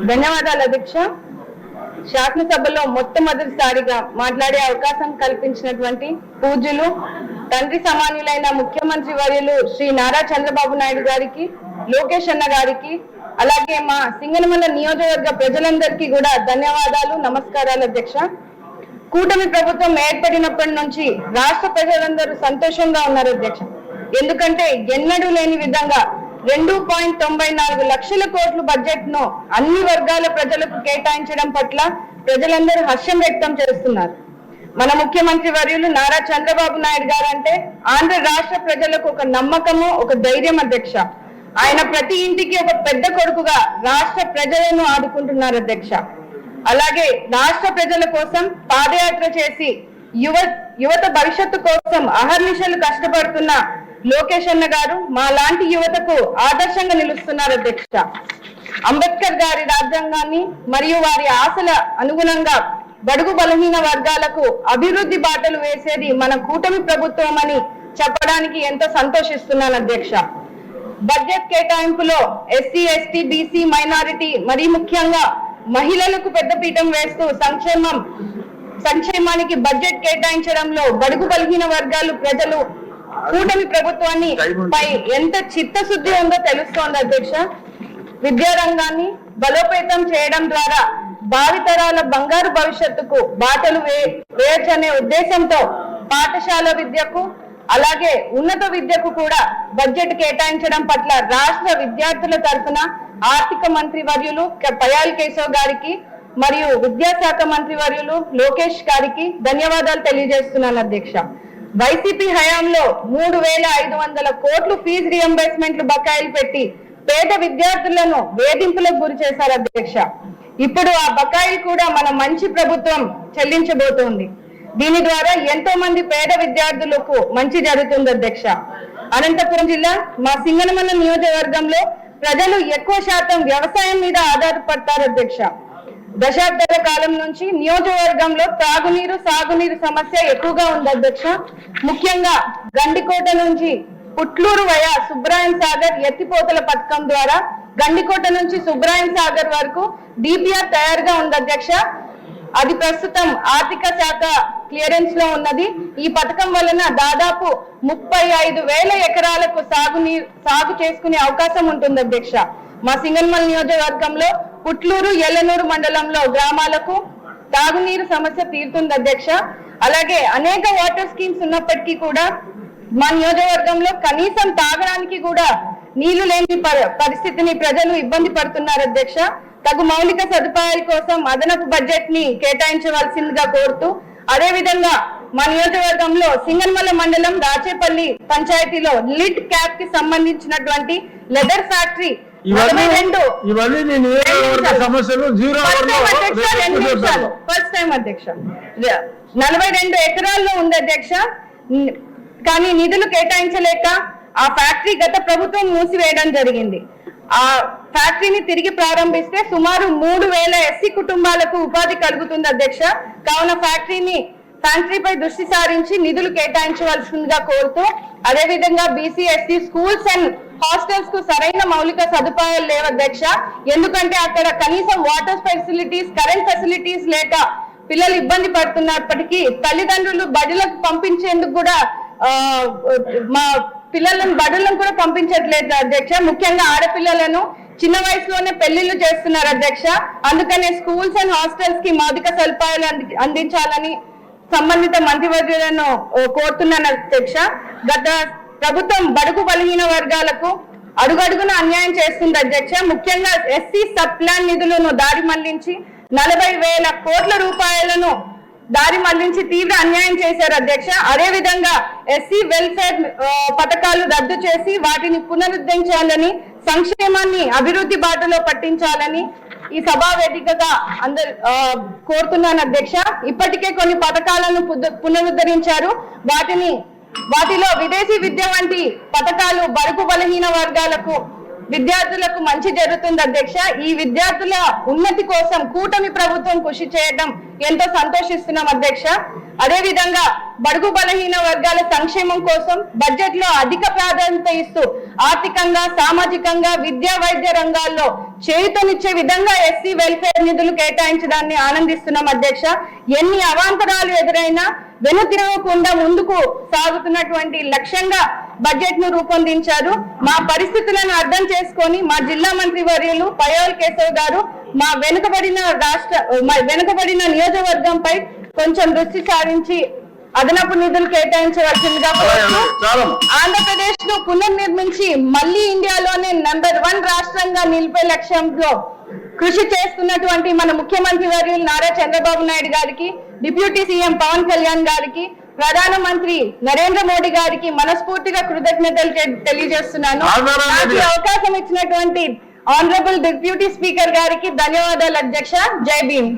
ధన్యవాదాలు అధ్యక్ష. శాసనసభలో మొట్టమొదటిసారిగా మాట్లాడే అవకాశం కల్పించినటువంటి పూజ్యులు తండ్రి సమానులైన ముఖ్యమంత్రి వర్యులు శ్రీ నారా చంద్రబాబు నాయుడు గారికి, లోకేష్ అన్న గారికి, అలాగే మా సింగనమల నియోజకవర్గ ప్రజలందరికీ కూడా ధన్యవాదాలు, నమస్కారాలు అధ్యక్ష. కూటమి ప్రభుత్వం ఏర్పడినప్పటి నుంచి రాష్ట్ర ప్రజలందరూ సంతోషంగా ఉన్నారు అధ్యక్ష. ఎందుకంటే ఎన్నడూ లేని విధంగా 2.94 లక్షల కోట్ల బడ్జెట్ ను అన్ని వర్గాల ప్రజలకు కేటాయించడం పట్ల ప్రజలందరూ హర్షం వ్యక్తం చేస్తున్నారు. మన ముఖ్యమంత్రి వర్యులు నారా చంద్రబాబు నాయుడు గారు అంటే ఆంధ్ర రాష్ట్ర ప్రజలకు ఒక నమ్మకము, ఒక ధైర్యం అధ్యక్ష. ఆయన ప్రతి ఇంటికి ఒక పెద్ద కొడుకుగా రాష్ట్ర ప్రజలను ఆదుకుంటున్నారు అధ్యక్ష. అలాగే రాష్ట్ర ప్రజల కోసం పాదయాత్ర చేసి యువత భవిష్యత్తు కోసం అహర్నిశలు కష్టపడుతున్న లోకేష్ అన్న గారు మా లాంటి యువతకు ఆదర్శంగా నిలుస్తున్నారు అధ్యక్ష. అంబేద్కర్ గారి రాజ్యాంగాన్ని మరియు వారి ఆశల అనుగుణంగా బడుగు బలహీన వర్గాలకు అభివృద్ధి బాటలు వేసేది మన కూటమి ప్రభుత్వం అని చెప్పడానికి ఎంతో సంతోషిస్తున్నాను అధ్యక్ష. బడ్జెట్ కేటాయింపులో ఎస్సీ, ఎస్టీ, బీసీ, మైనారిటీ మరి ముఖ్యంగా మహిళలకు పెద్దపీఠం వేస్తూ సంక్షేమానికి బడ్జెట్ కేటాయించడంలో బడుగు బలహీన వర్గాలు ప్రజలు కూటమి ప్రభుత్వాన్ని పై ఎంత చిత్తశుద్ధి ఉందో తెలుస్తోంది అధ్యక్ష. విద్యారంగాన్ని బలోపేతం చేయడం ద్వారా భావితరాల బంగారు భవిష్యత్తుకు బాటలు వేయచ్చనే ఉద్దేశంతో పాఠశాల విద్యకు అలాగే ఉన్నత విద్యకు కూడా బడ్జెట్ కేటాయించడం పట్ల రాష్ట్ర విద్యార్థుల తరఫున ఆర్థిక మంత్రి వర్యులు పయాల్ కేశవ్ గారికి మరియు విద్యాశాఖ మంత్రి వర్యులు లోకేష్ గారికి ధన్యవాదాలు తెలియజేస్తున్నాను అధ్యక్ష. వైసీపీ హయాంలో 3,500 కోట్లు ఫీజు రియంబర్స్మెంట్లు బకాయిలు పెట్టి పేద విద్యార్థులను వేధింపులకు గురి చేశారు అధ్యక్ష. ఇప్పుడు ఆ బకాయిలు కూడా మన మంచి ప్రభుత్వం చెల్లించబోతోంది. దీని ద్వారా ఎంతో మంది పేద విద్యార్థులకు మంచి జరుగుతుంది అధ్యక్ష. అనంతపురం జిల్లా మా సింగనమల నియోజకవర్గంలో ప్రజలు ఎక్కువ శాతం వ్యవసాయం మీద ఆధారపడతారు అధ్యక్ష. దశాబ్దాల కాలం నుంచి నియోజకవర్గంలో త్రాగునీరు, సాగునీరు సమస్య ఎక్కువగా ఉంది అధ్యక్ష. ముఖ్యంగా గండికోట నుంచి పుట్లూరు వయా సుబ్రాయన్ సాగర్ ఎత్తిపోతల పథకం ద్వారా గండికోట నుంచి సుబ్రాయన్ సాగర్ వరకు డిపిఆర్ తయారుగా ఉంది అధ్యక్ష. అది ప్రస్తుతం ఆర్థిక శాఖ క్లియరెన్స్ లో ఉన్నది. ఈ పథకం వలన దాదాపు 35,000 ఎకరాలకు సాగు చేసుకునే అవకాశం ఉంటుంది అధ్యక్ష. మా సింగనమల నియోజకవర్గంలో పుట్లూరు, ఎల్లనూరు మండలంలో గ్రామాలకు తాగునీరు సమస్య తీరుతుంది అధ్యక్ష. అలాగే అనేక వాటర్ స్కీమ్స్ ఉన్నప్పటికీ కూడా మా నియోజకవర్గంలో కనీసం తాగడానికి కూడా నీళ్లు లేని పరిస్థితిని ప్రజలు ఇబ్బంది పడుతున్నారు అధ్యక్ష. తగు మౌలిక సదుపాయాల కోసం అదనపు బడ్జెట్ ని కేటాయించవలసిందిగా కోరుతూ, అదే విధంగా మా నియోజకవర్గంలో సింగనమల మండలం రాచేపల్లి పంచాయతీలో లిడ్ క్యాప్ కి సంబంధించినటువంటి లెదర్ ఫ్యాక్టరీ 42 ఎకరాల్లో ఉంది అధ్యక్ష. కానీ నిధులు కేటాయించలేక ఆ ఫ్యాక్టరీ గత ప్రభుత్వం మూసివేయడం జరిగింది. ఆ ఫ్యాక్టరీని తిరిగి ప్రారంభిస్తే సుమారు 3,000 ఎస్సీ కుటుంబాలకు ఉపాధి కలుగుతుంది అధ్యక్ష. కావున ఫ్యాక్టరీపై దృష్టి సారించి నిధులు కేటాయించవలసిందిగా కోరుతూ, అదే విధంగా BC, SC schools and hostels కు సరైన మౌలిక సదుపాయాలు లేవు అధ్యక్ష. ఎందుకంటే అక్కడ కనీసం వాటర్ ఫెసిలిటీస్, కరెంట్ ఫెసిలిటీస్ లేక పిల్లలు ఇబ్బంది పడుతున్నప్పటికీ తల్లిదండ్రులు బడులకు పంపించేందుకు కూడా మా పిల్లలను బడులను కూడా పంపించట్లేదు అధ్యక్ష. ముఖ్యంగా ఆడపిల్లలను చిన్న వయసులోనే పెళ్లిళ్లు చేస్తున్నారు అధ్యక్ష. అందుకనే స్కూల్స్ అండ్ హాస్టల్స్ కి మౌలిక సదుపాయాలు అందించాలని సంబంధిత మంత్రివర్యులను కోరుతున్నాను అధ్యక్ష. గత ప్రభుత్వం బడుగు బలహీన వర్గాలకు అడుగడుగున అన్యాయం చేస్తుంది అధ్యక్ష. ముఖ్యంగా ఎస్సీ సబ్ ప్లాన్ నిధులను దారి మళ్లించి 40,000 కోట్ల రూపాయలను దారి మళ్లించి తీవ్ర అన్యాయం చేశారు అధ్యక్ష. అదే విధంగా ఎస్సీ వెల్ఫేర్ పథకాలు రద్దు చేసి వాటిని పునరుద్ధరించాలని, సంక్షేమాన్ని అభివృద్ధి బాటలో పట్టించాలని ఈ సభా వేదికగా అందరు కోరుతున్నాను అధ్యక్ష. ఇప్పటికే కొన్ని పథకాలను పునరుద్ధరించారు. వాటిలో విదేశీ విద్య వంటి పథకాలు బడుగు బలహీన వర్గాలకు విద్యార్థులకు మంచి జరుగుతుంది అధ్యక్ష. ఈ విద్యార్థుల ఉన్నతి కోసం కూటమి ప్రభుత్వం కృషి చేయడం ఎంతో సంతోషిస్తున్నాం అధ్యక్ష. అదే విధంగా బడుగు బలహీన వర్గాల సంక్షేమం కోసం బడ్జెట్ లో అధిక ప్రాధాన్యత ఇస్తూ ఆర్థికంగా, సామాజికంగా, విద్యా వైద్య రంగాల్లో చేయూతనిచ్చే విధంగా ఎస్సీ వెల్ఫేర్ నిధులు కేటాయించడాన్ని ఆనందిస్తున్నాం అధ్యక్ష. ఎన్ని అవాంతరాలు ఎదురైనా వెనుతిరగకుండా ముందుకు సాగుతున్నటువంటి లక్ష్యంగా బడ్జెట్ ను రూపొందించారు. మా పరిస్థితులను అర్థం చేసుకొని మా జిల్లా మంత్రి వర్యులు పయోల్ కేశవ్ గారు మా వెనుకబడిన నియోజకవర్గంపై కొంచెం దృష్టి సారించి అదనపు నిధులు కేటాయించవలసిందిగా ఆంధ్రప్రదేశ్ ను పునర్నిర్మించి మళ్లీ ఇండియాలోనే నంబర్ 1 రాష్ట్రంగా నిలిపే లక్ష్యంలో కృషి చేస్తున్నటువంటి మన ముఖ్యమంత్రి వర్యులు నారా చంద్రబాబు నాయుడు గారికి, డిప్యూటీ సీఎం పవన్ కళ్యాణ్ గారికి, ప్రధానమంత్రి నరేంద్ర మోడీ గారికి మనస్ఫూర్తిగా కృతజ్ఞతలు తెలియజేస్తున్నాను. నాకు అవకాశం ఇచ్చినటువంటి ఆనరబుల్ డిప్యూటీ స్పీకర్ గారికి ధన్యవాదాలు అధ్యక్ష. జై భీమ్.